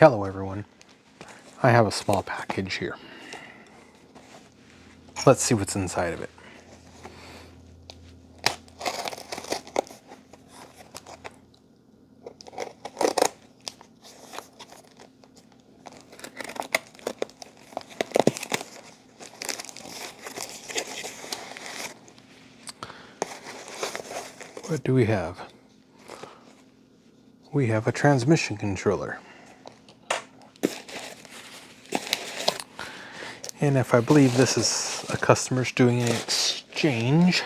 Hello everyone, I have a small package here. Let's see what's inside of it. What do we have? We have a transmission controller. And if I believe this is a customer's doing an exchange.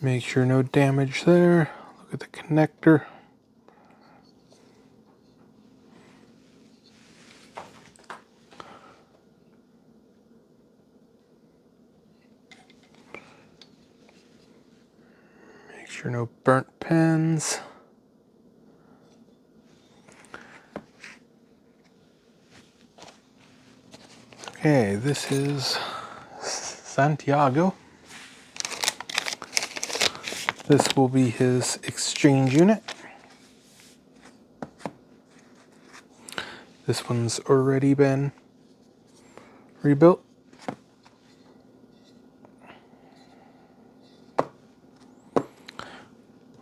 Make sure no damage there. Look at the connector. Make sure no burnt pins. Okay, this is Santiago. This will be his exchange unit. This one's already been rebuilt.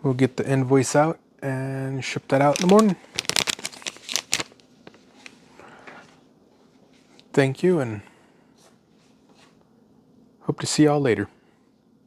We'll get the invoice out and ship that out in the morning. Thank you and hope to see y'all later.